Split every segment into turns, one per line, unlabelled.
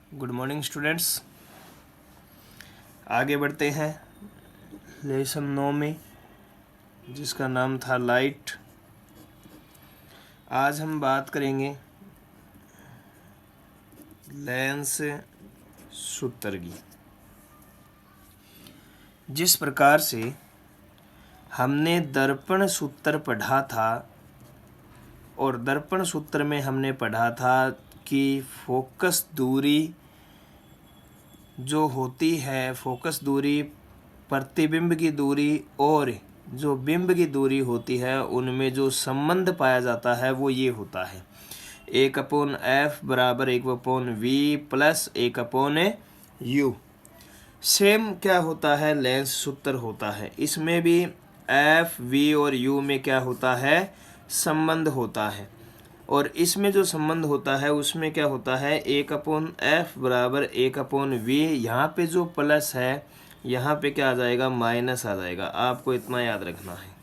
Good morning students. आगे बढ़ते हैं लेसन 9 में, जिसका नाम था लाइट। आज हम बात करेंगे लेंस सूत्र की। जिस प्रकार से हमने दर्पण सूत्र पढ़ा था, और दर्पण सूत्र में हमने पढ़ा था कि फोकस दूरी जो होती है, फोकस दूरी, प्रतिबिंब की दूरी और जो बिंब की दूरी होती है, उनमें जो संबंध पाया जाता है वो ये होता है 1/f बराबर 1/v प्लस 1/u। सेम क्या होता है, लेंस सूत्र होता है। इसमें भी f, v और u में क्या होता है, संबंध होता है। और इसमें जो संबंध होता है उसमें क्या होता है 1/f बराबर 1/v। यहाँ पे जो प्लस है यहाँ पे क्या आ जाएगा, माइनस आ जाएगा। आपको इतना याद रखना है।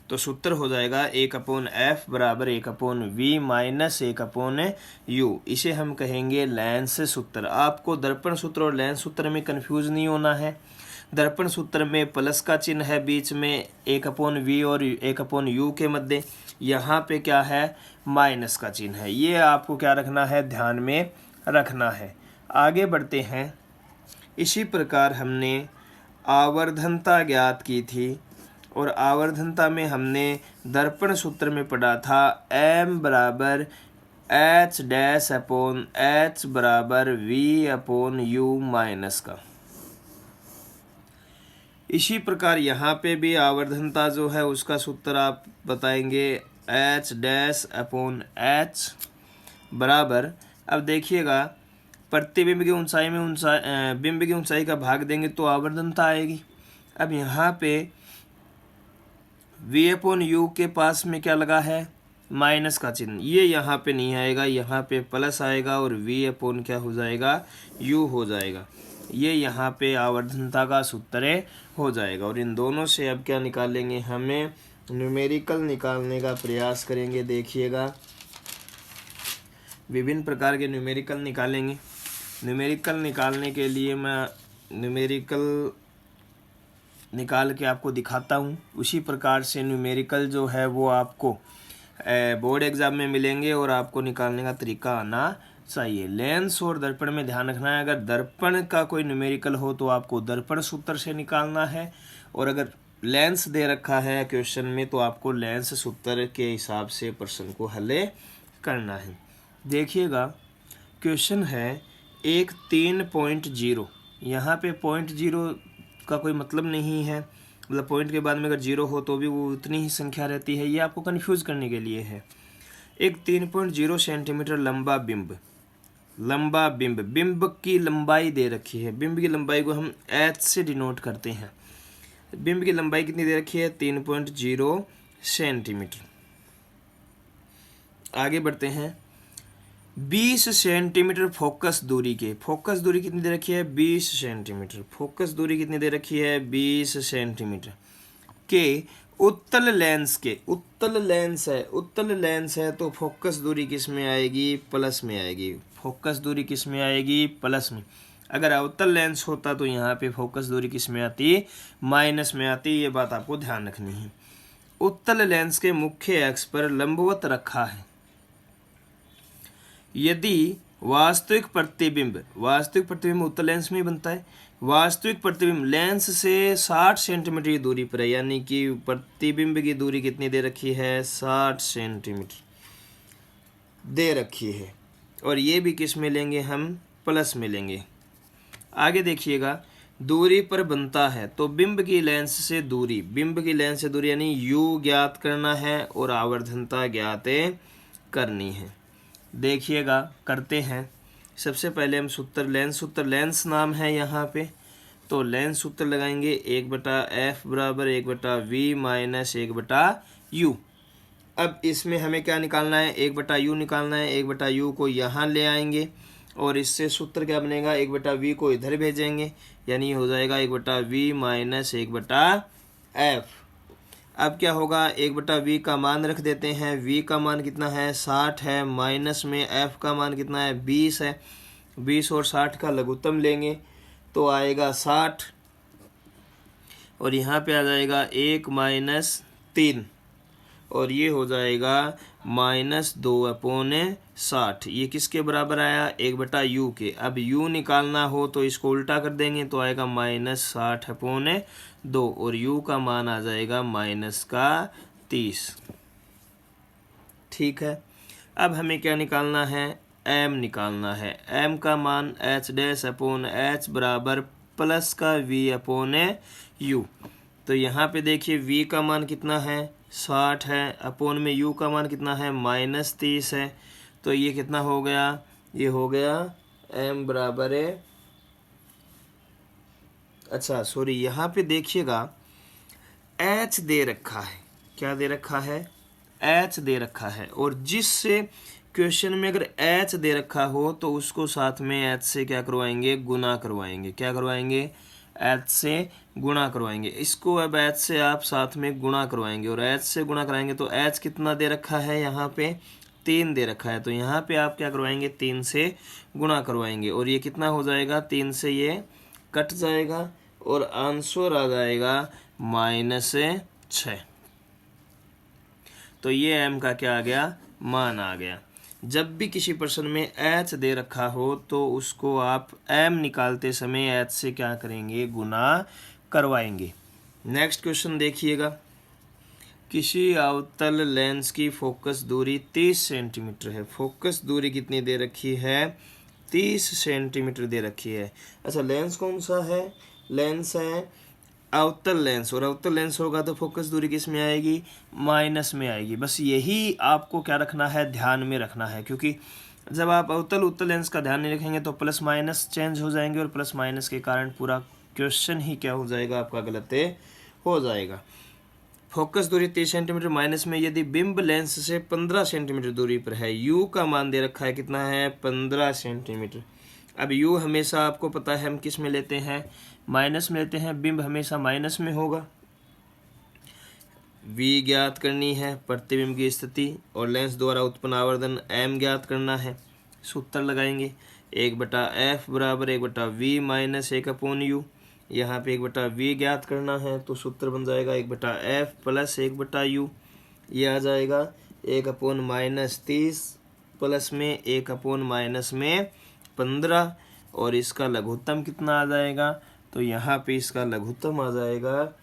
तो सूत्र हो जाएगा 1/f बराबर 1/v माइनस 1/u। इसे हम कहेंगे लेंस सूत्र। आपको दर्पण सूत्र और लेंस सूत्र में कंफ्यूज नहीं होना है। दर्पण सूत्र में प्लस का चिन्ह है बीच में 1/v और 1/u के मध्य। यहाँ पे क्या है, माइनस का चिन्ह है। ये आपको क्या रखना है, ध्यान में रखना है। आगे बढ़ते हैं। इसी प्रकार हमने आवर्धनता ज्ञात की थी, और आवर्धनता में हमने दर्पण सूत्र में पढ़ा था m बराबर h डैश अपॉन h बराबर v अपॉन u माइनस का। इसी प्रकार यहाँ पे भी आवर्धनता जो है उसका सूत्र आप बताएंगे h डैश अपॉन h बराबर, अब देखिएगा प्रतिबिंब की ऊंचाई में बिंब की ऊंचाई का भाग देंगे तो आवर्धनता आएगी। अब यहाँ पे v अपॉन u के पास में क्या लगा है, माइनस का चिन्ह। ये यहाँ पे नहीं आएगा, यहाँ पे प्लस आएगा और v अपॉन क्या हो जाएगा, u हो जाएगा। ये यहाँ पे आवर्धनता का सूत्र हो जाएगा। और इन दोनों से अब क्या निकालेंगे, हमें न्यूमेरिकल निकालने का प्रयास करेंगे। देखिएगा विभिन्न प्रकार के न्यूमेरिकल निकालेंगे। न्यूमेरिकल निकालने के लिए मैं न्यूमेरिकल निकाल के आपको दिखाता हूँ। उसी प्रकार से न्यूमेरिकल जो है वो आपको बोर्ड एग्जाम में मिलेंगे और आपको निकालने का तरीका आना चाहिए। लेंस और दर्पण में ध्यान रखना है, अगर दर्पण का कोई न्यूमेरिकल हो तो आपको दर्पण सूत्र से निकालना है, और अगर लेंस दे रखा है क्वेश्चन में तो आपको लेंस सूत्र के हिसाब से प्रश्न को हल करना है। देखिएगा क्वेश्चन है एक 3.0। यहाँ पे 0.0 का कोई मतलब नहीं है, मतलब पॉइंट के बाद में अगर 0 हो तो भी वो उतनी ही संख्या रहती है। ये आपको कंफ्यूज करने के लिए है। एक 3.0 सेंटीमीटर लंबा बिंब की लंबाई दे रखी है। बिंब की लंबाई को हम h से डिनोट करते हैं। बिंब की लंबाई कितनी दे रखी है, 3.0 सेंटीमीटर। आगे बढ़ते हैं। 20 सेंटीमीटर फोकस दूरी के, फोकस दूरी कितनी दे रखी है, 20 सेंटीमीटर। फोकस दूरी कितनी दे रखी है, 20 सेंटीमीटर के उत्तल लेंस के, उत्तल लेंस है तो फोकस दूरी किस में आएगी, प्लस में आएगी। फोकस दूरी किस में आएगी, प्लस में। अगर अवतल लेंस होता तो यहाँ पे फोकस दूरी किस में आती, माइनस में आती। ये बात आपको ध्यान रखनी है। उत्तल लेंस के मुख्य अक्ष पर लंबवत रखा है। यदि वास्तविक प्रतिबिंब उत्तल लेंस में बनता है। वास्तविक प्रतिबिंब लेंस से 60 सेंटीमीटर की दूरी पर है, यानी कि प्रतिबिंब की दूरी कितनी दे रखी है, 60 सेंटीमीटर दे रखी है। और ये भी किस में लेंगे हम, प्लस में लेंगे। आगे देखिएगा दूरी पर बनता है तो बिंब की लेंस से दूरी यानी u ज्ञात करना है और आवर्धनता ज्ञात करनी है। देखिएगा करते हैं। सबसे पहले हम लेंस नाम है यहाँ पे, तो लेंस सूत्र लगाएंगे 1/f बराबर 1/v माइनस 1/u। अब इसमें हमें क्या निकालना है, 1/u निकालना है। 1/u को यहाँ ले आएंगे और इससे सूत्र क्या बनेगा, 1/v को इधर भेजेंगे, यानी हो जाएगा 1/v माइनस 1/f। अब क्या होगा, 1/v का मान रख देते हैं। v का मान कितना है, 60 है, माइनस में f का मान कितना है, 20 है। 20 और 60 का लघुत्तम लेंगे तो आएगा 60, और यहाँ पे आ जाएगा 1 माइनस 3, और ये हो जाएगा -2/60। ये किसके बराबर आया, 1/u के। अब u निकालना हो तो इसको उल्टा कर देंगे तो आएगा -60/2, और u का मान आ जाएगा -30। ठीक है, अब हमें क्या निकालना है, m निकालना है। m का मान h' बराबर प्लस का v/u। तो यहाँ पे देखिए v का मान कितना है, 60 है, अपोन में u का मान कितना है, -30 है। तो ये कितना हो गया, ये हो गया m बराबर है, अच्छा सॉरी, यहाँ पे देखिएगा h दे रखा है। क्या दे रखा है, h दे रखा है, और जिससे क्वेश्चन में अगर h दे रखा हो तो उसको साथ में h से क्या करवाएंगे, गुना करवाएंगे। क्या करवाएंगे, h से गुणा करवाएंगे। इसको अब h से आप साथ में गुणा करवाएंगे, और h से गुणा कराएंगे तो h कितना दे रखा है, यहाँ पे 3 दे रखा है। तो यहाँ पे आप क्या करवाएंगे, 3 से गुणा करवाएंगे, और ये कितना हो जाएगा, 3 से ये कट जाएगा, और आंसर आ जाएगा -6। तो ये m का क्या आ गया, मान आ गया। जब भी किसी प्रश्न में h दे रखा हो तो उसको आप m निकालते समय h से क्या करेंगे, गुना करवाएंगे। नेक्स्ट क्वेश्चन देखिएगा। किसी अवतल लेंस की फोकस दूरी 30 सेंटीमीटर है। फोकस दूरी कितनी दे रखी है, 30 सेंटीमीटर दे रखी है। अच्छा, लेंस कौन सा है, लेंस है अवतल लेंस, और अवतल लेंस होगा तो फोकस दूरी किस में आएगी, माइनस में आएगी। बस यही आपको क्या रखना है, ध्यान में रखना है, क्योंकि जब आप अवतल उत्तल लेंस का ध्यान नहीं रखेंगे तो प्लस माइनस चेंज हो जाएंगे, और प्लस माइनस के कारण पूरा क्वेश्चन ही क्या हो जाएगा, आपका गलत हो जाएगा। फोकस दूरी 30 सेंटीमीटर, माइनस में यदि बिंब लेंस से 15 सेंटीमीटर दूरी पर है। u का मान दे रखा है कितना है, 15 सेंटीमीटर। अब u हमेशा आपको पता है हम किस में लेते हैं, माइनस में लेते हैं। बिंब हमेशा माइनस में होगा। v ज्ञात करनी है, प्रतिबिंब की स्थिति, और लेंस द्वारा उत्पन्न आवर्धन m ज्ञात करना है। सूत्र लगाएंगे, 1/f बराबर 1/v माइनस 1/u। यहाँ पे 1/v ज्ञात करना है तो सूत्र बन जाएगा 1/f प्लस 1/u। ये आ जाएगा 1/-30 प्लस में 1/-15, और इसका लघुत्तम कितना आ जाएगा, तो यहाँ पे इसका लघुत्तम आ जाएगा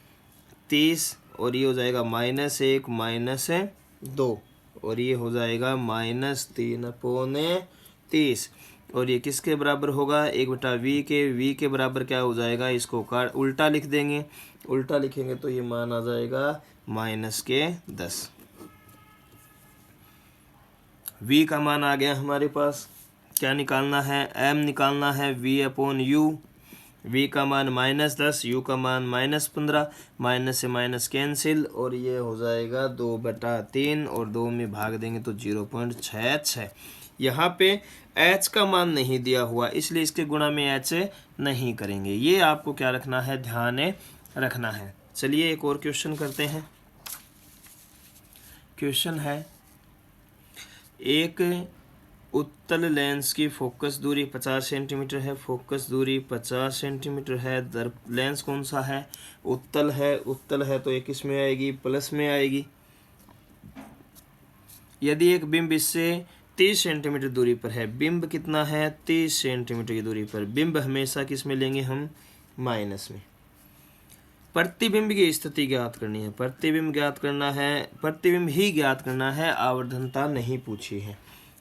30, और ये हो जाएगा -1 - 2, और ये हो जाएगा -3/30। और ये किसके बराबर होगा, 1/v के। v के बराबर क्या हो जाएगा, इसको उल्टा लिख देंगे। उल्टा लिखेंगे तो ये मान आ जाएगा -10। v का मान आ गया हमारे पास। क्या निकालना है, m निकालना है, v/u। v का मान -10, u का मान -15, माइनस से माइनस कैंसिल, और ये हो जाएगा 2/3, और 2 में भाग देंगे तो 0.66। यहाँ पे h का मान नहीं दिया हुआ, इसलिए इसके गुणा में h नहीं करेंगे। ये आपको क्या रखना है, ध्यान रखना है। चलिए एक और क्वेश्चन करते हैं। क्वेश्चन है, एक उत्तल लेंस की फोकस दूरी 50 सेंटीमीटर है। फोकस दूरी 50 सेंटीमीटर है। लेंस कौन सा है, उत्तल है। उत्तल है तो ये किस में आएगी, प्लस में आएगी। यदि एक बिंब इससे 30 सेंटीमीटर दूरी पर है। बिंब कितना है, 30 सेंटीमीटर की दूरी पर। बिंब हमेशा किस में लेंगे हम, माइनस में। प्रतिबिंब की स्थिति ज्ञात करनी है। प्रतिबिंब ज्ञात करना है, प्रतिबिंब ही ज्ञात करना है, आवर्धनता नहीं पूछी है।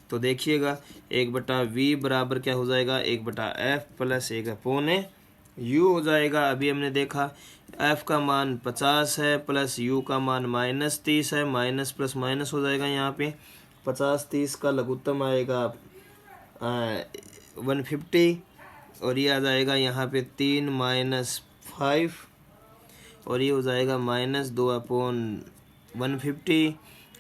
तो देखिएगा 1/v बराबर क्या हो जाएगा, 1/f प्लस 1/u हो जाएगा। अभी हमने देखा f का मान 50 है प्लस u का मान -30 है। माइनस प्लस माइनस हो जाएगा। यहाँ पे 50-30 का लघुत्तम आएगा 150, और ये आ जाएगा यहाँ पे 3 - 5, और ये हो जाएगा -2/150,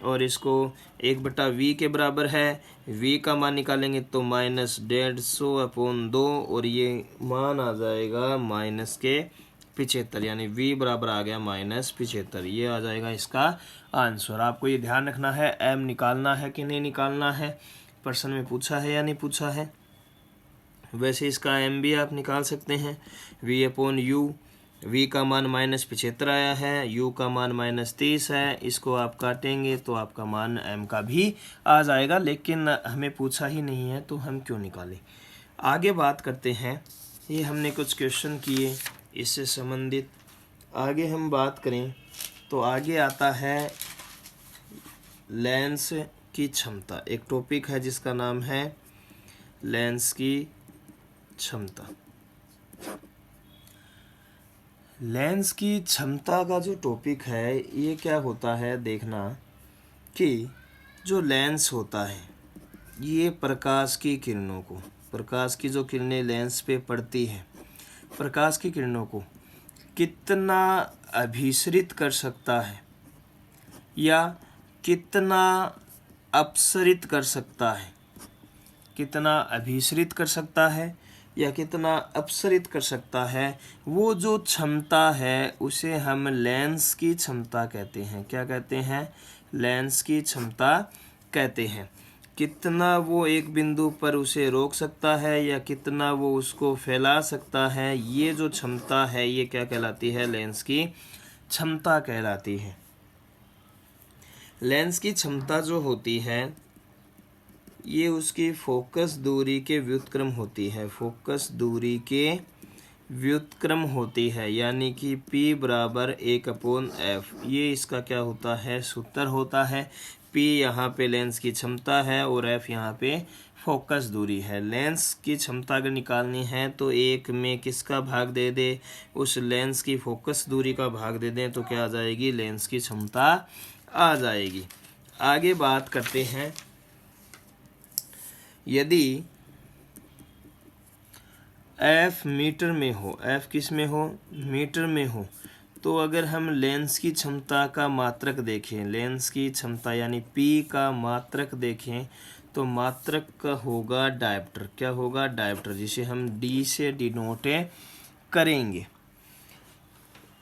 और इसको 1/v के बराबर है। v का मान निकालेंगे तो -150/2, और ये मान आ जाएगा -30। 75, यानी v बराबर आ गया -75। ये आ जाएगा इसका आंसर। आपको ये ध्यान रखना है, m निकालना है कि नहीं निकालना है, प्रश्न में पूछा है या नहीं पूछा है। वैसे इसका m भी आप निकाल सकते हैं, v/u। v का मान -75 आया है, u का मान -30 है, इसको आप काटेंगे तो आपका मान m का भी आ जाएगा, लेकिन हमें पूछा ही नहीं है तो हम क्यों निकालें। आगे बात करते हैं, ये हमने कुछ क्वेश्चन किए इससे संबंधित। आगे हम बात करें तो आगे आता है लेंस की क्षमता। एक टॉपिक है जिसका नाम है लेंस की क्षमता। लेंस की क्षमता का जो टॉपिक है ये क्या होता है, देखना कि जो लेंस होता है ये प्रकाश की किरणों को, प्रकाश की जो किरणें लेंस पे पड़ती है, प्रकाश की किरणों को कितना अभिसरित कर सकता है या कितना अपसरित कर सकता है, कितना अभिसरित कर सकता है या कितना अपसरित कर सकता है, वो जो क्षमता है उसे हम लेंस की क्षमता कहते हैं। क्या कहते हैं? लेंस की क्षमता कहते हैं। कितना वो एक बिंदु पर उसे रोक सकता है या कितना वो उसको फैला सकता है, ये जो क्षमता है ये क्या कहलाती है? लेंस की क्षमता कहलाती है। लेंस की क्षमता जो होती है ये उसकी फोकस दूरी के व्युत्क्रम होती है, फोकस दूरी के व्युत्क्रम होती है, यानी कि P बराबर 1/f। ये इसका क्या होता है? सूत्र होता है। P यहाँ पे लेंस की क्षमता है और f यहाँ पे फोकस दूरी है। लेंस की क्षमता अगर निकालनी है तो 1 में किसका भाग दे दे? उस लेंस की फोकस दूरी का भाग दे दें तो क्या आ जाएगी? लेंस की क्षमता आ जाएगी। आगे बात करते हैं, यदि f मीटर में हो, f किस में हो? मीटर में हो, तो अगर हम लेंस की क्षमता का मात्रक देखें, लेंस की क्षमता यानी P का मात्रक देखें तो मात्रक का होगा डायप्टर। क्या होगा? डायप्टर, जिसे हम D से डिनोट करेंगे।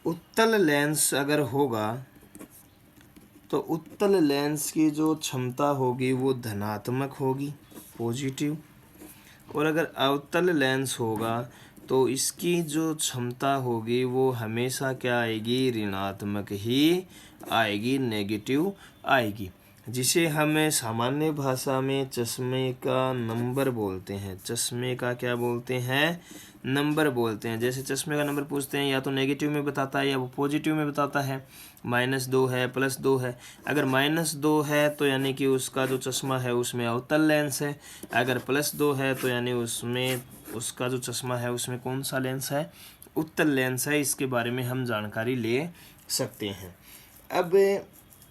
उत्तल लेंस अगर होगा तो उत्तल लेंस की जो क्षमता होगी वो धनात्मक होगी, पॉजिटिव, और अगर अवतल लेंस होगा तो इसकी जो क्षमता होगी वो हमेशा क्या आएगी? ऋणात्मक ही आएगी, नेगेटिव आएगी, जिसे हमें सामान्य भाषा में चश्मे का नंबर बोलते हैं। चश्मे का क्या बोलते हैं? नंबर बोलते हैं। जैसे चश्मे का नंबर पूछते हैं या तो नेगेटिव में बताता है या वो पॉजिटिव में बताता है, -2 है, +2 है। अगर -2 है तो यानी कि उसका जो चश्मा है उसमें अवतल लेंस है, अगर +2 है तो यानी उसमें उसका जो चश्मा है उसमें कौन सा लेंस है? उत्तल लेंस है। इसके बारे में हम जानकारी ले सकते हैं। अब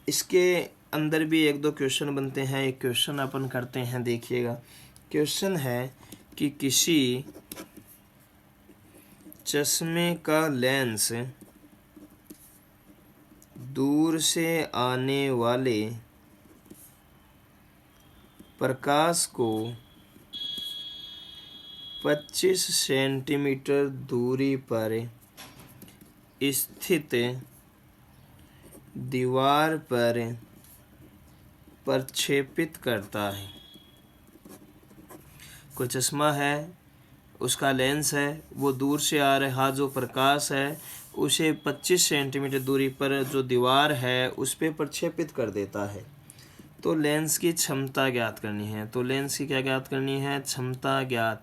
इसके अंदर भी 1-2 क्वेश्चन बनते हैं। एक क्वेश्चन अपन करते हैं, देखिएगा। क्वेश्चन है कि किसी चश्मे का लेंस दूर से आने वाले प्रकाश को 25 सेंटीमीटर दूरी पर स्थित दीवार पर प्रक्षेपित करता है। कोई चश्मा है, उसका लेंस है, वो दूर से आ रहा जो प्रकाश है उसे 25 सेंटीमीटर दूरी पर जो दीवार है उस पर प्रक्षेपित कर देता है। तो लेंस की क्षमता ज्ञात करनी है। तो लेंस की क्या ज्ञात करनी है? क्षमता ज्ञात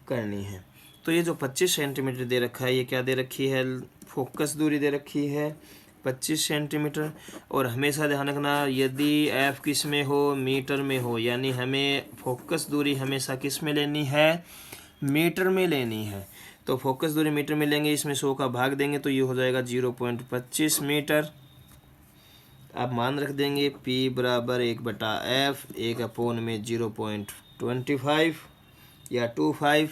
करनी है। तो ये जो 25 सेंटीमीटर दे रखा है, ये क्या दे रखी है? फोकस दूरी दे रखी है 25 सेंटीमीटर। और हमेशा ध्यान रखना, यदि f किस में हो? मीटर में हो, यानी हमें फोकस दूरी हमेशा किस में लेनी है? मीटर में लेनी है। तो फोकस दूरी मीटर में लेंगे, इसमें 100 का भाग देंगे तो ये हो जाएगा 0.25 मीटर। आप मान रख देंगे P बराबर 1/f, 1/0.25 या 25,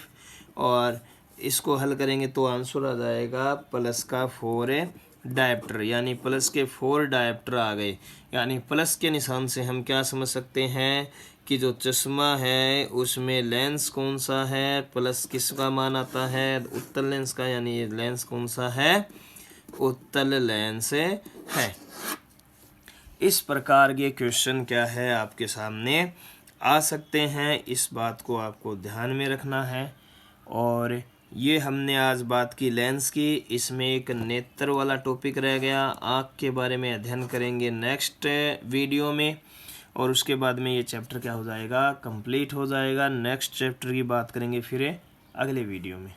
और इसको हल करेंगे तो आंसर आ जाएगा +4 डायप्टर, यानी +4 डायप्टर आ गए। यानी प्लस के निशान से हम क्या समझ सकते हैं कि जो चश्मा है उसमें लेंस कौन सा है, प्लस किसका मान आता है, उत्तल लेंस का, यानी ये लेंस कौन सा है, उत्तल लेंस है। इस प्रकार के क्वेश्चन क्या है आपके सामने आ सकते हैं, इस बात को आपको ध्यान में रखना है। और ये हमने आज बात की लेंस की, इसमें एक नेत्र वाला टॉपिक रह गया, आँख के बारे में अध्ययन करेंगे नेक्स्ट वीडियो में, और उसके बाद में ये चैप्टर क्या हो जाएगा, कंप्लीट हो जाएगा। नेक्स्ट चैप्टर की बात करेंगे फिर अगले वीडियो में।